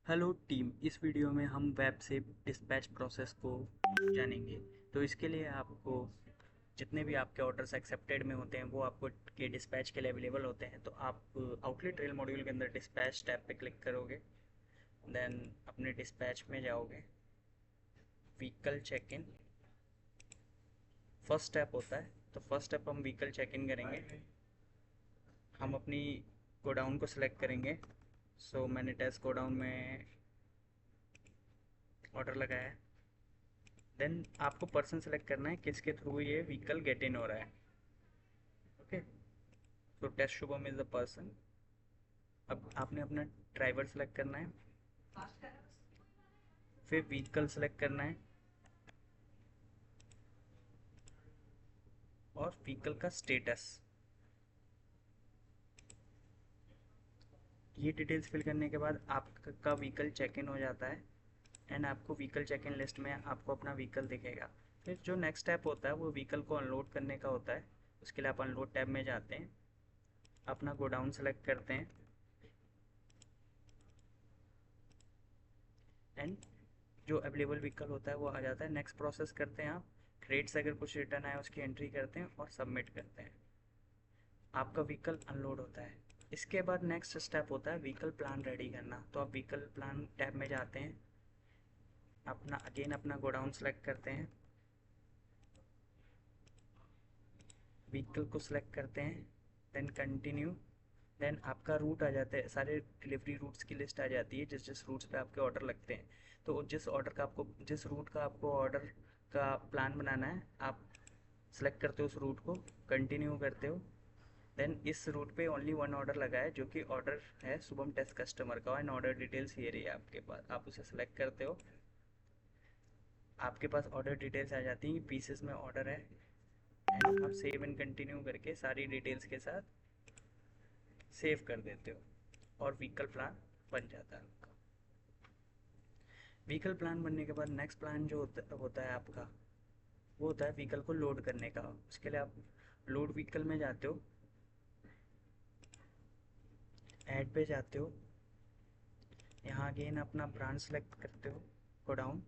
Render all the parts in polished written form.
Hello team, इस video में हम वेब से डिस्पैच प्रोसेस को जानेंगे। तो इसके लिए आपको जितने भी आपके ऑर्डर्स एक्सेप्टेड में होते हैं वो आपको के डिस्पैच के लिए अवेलेबल होते हैं। तो आप आउटलेट रेल मॉड्यूल के अंदर डिस्पैच टैब पे क्लिक करोगे, देन अपने डिस्पैच में जाओगे, vehicle check in first step होता है। तो फर्स्ट स्टेप हम व्हीकल चेक इन करेंगे। हम अपनी गोडाउन को सिलेक्ट करेंगे। मैंने टेस्ट गोडाउन में ऑर्डर लगाया है। देन आपको पर्सन सेलेक्ट करना है किसके थ्रू ये व्हीकल गेट इन हो रहा है। ओके, तो test Shubham is the person. अब आपने अपना ड्राइवर सेलेक्ट करना है, फिर व्हीकल सेलेक्ट करना है और व्हीकल का स्टेटस। ये डिटेल्स फिल करने के बाद आपका व्हीकल चेक इन हो जाता है एंड आपको व्हीकल चेक इन लिस्ट में आपको अपना व्हीकल दिखेगा। फिर जो नेक्स्ट स्टेप होता है वो व्हीकल को अनलोड करने का होता है। उसके लिए आप अनलोड टैब में जाते हैं, अपना गोडाउन सेलेक्ट करते हैं एंड जो अवेलेबल व्हीकल होता है वो आ जाता है। नेक्स्ट प्रोसेस करते हैं आप, क्रेट्स अगर कुछ रिटर्न आए उसकी एंट्री करते हैं और सबमिट करते हैं। आपका व्हीकल अनलोड होता है। इसके बाद नेक्स्ट स्टेप होता है व्हीकल प्लान रेडी करना। तो आप व्हीकल प्लान टैब में जाते हैं, अपना गोडाउन सेलेक्ट करते हैं, व्हीकल को सिलेक्ट करते हैं, देन कंटिन्यू। देन आपका रूट आ जाता है, सारे डिलीवरी रूट्स की लिस्ट आ जाती है जिस जिस रूट्स पे आपके ऑर्डर लगते हैं। तो जिस रूट का आपको ऑर्डर का प्लान बनाना है, आप सेलेक्ट करते हो उस रूट को, कंटिन्यू करते हो। देन इस रूट पे ओनली वन ऑर्डर लगा है जो कि ऑर्डर है शुभम टेस्ट कस्टमर का, एंड ऑर्डर डिटेल्स ये रही है आपके पास। आप उसे सेलेक्ट करते हो, आपके पास ऑर्डर डिटेल्स आ जाती हैं, पीसेस में ऑर्डर है एंड आप सेव एंड कंटिन्यू करके सारी डिटेल्स के साथ सेव कर देते हो और व्हीकल प्लान बन जाता है आपका। व्हीकल प्लान बनने के बाद नेक्स्ट प्लान जो होता है आपका, वो होता है व्हीकल को लोड करने का। उसके लिए आप लोड व्हीकल में जाते हो, ऐड पे जाते हो, यहाँ अगेन अपना ब्रांड सेलेक्ट करते हो, गोडाउन,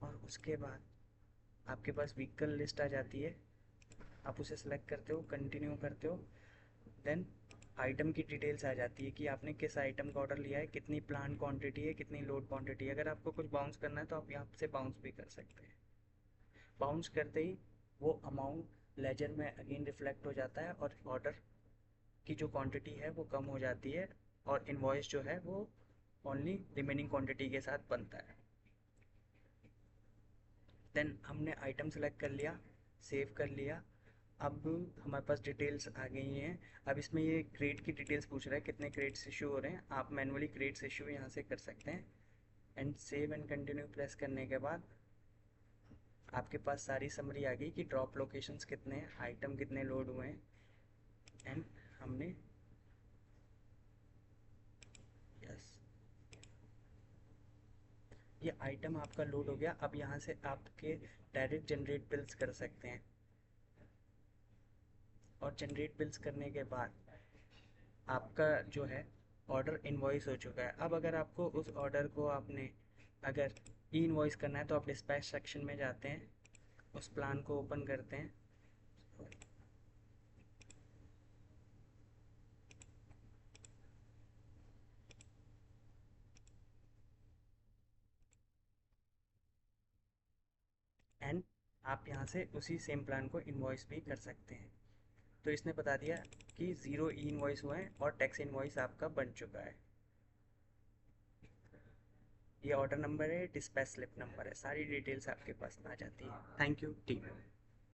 और उसके बाद आपके पास व्हीकल लिस्ट आ जाती है। आप उसे सेलेक्ट करते हो, कंटिन्यू करते हो। देन आइटम की डिटेल्स आ जाती है कि आपने किस आइटम का ऑर्डर लिया है, कितनी प्लान क्वांटिटी है, कितनी लोड क्वांटिटी है। अगर आपको कुछ बाउंस करना है तो आप यहाँ से बाउंस भी कर सकते हैं। बाउंस करते ही वो अमाउंट लेजर में अगेन रिफ्लेक्ट हो जाता है और ऑर्डर की जो क्वांटिटी है वो कम हो जाती है और इनवॉइस जो है वो ओनली रिमेनिंग क्वांटिटी के साथ बनता है। देन हमने आइटम सेलेक्ट कर लिया, सेव कर लिया। अब हमारे पास डिटेल्स आ गई हैं। अब इसमें ये क्रेट की डिटेल्स पूछ रहा है, कितने क्रेट्स इशू हो रहे हैं। आप मैनुअली क्रेट्स इशू यहाँ से कर सकते हैं and save and continue press करने के बाद आपके पास सारी समरी आ गई कि ड्रॉप लोकेशंस कितने हैं, आइटम कितने लोड हुए हैं एंड हमने, यस, ये आइटम आपका लोड हो गया। अब यहाँ से आपके डायरेक्ट जनरेट बिल्स कर सकते हैं और जनरेट बिल्स करने के बाद आपका जो है ऑर्डर इनवॉइस हो चुका है। अब अगर आपको उस ऑर्डर को आपने अगर ई इनवॉइस करना है तो आप डिस्पैच सेक्शन में जाते हैं, उस प्लान को ओपन करते हैं एंड आप यहाँ से उसी सेम प्लान को इनवॉइस भी कर सकते हैं। तो इसने बता दिया कि ज़ीरो ई इनवॉइस हुआ है और टैक्स इनवॉइस आपका बन चुका है। ये ऑर्डर नंबर है, डिस्पैच स्लिप नंबर है, सारी डिटेल्स आपके पास आ जाती है। Thank you team.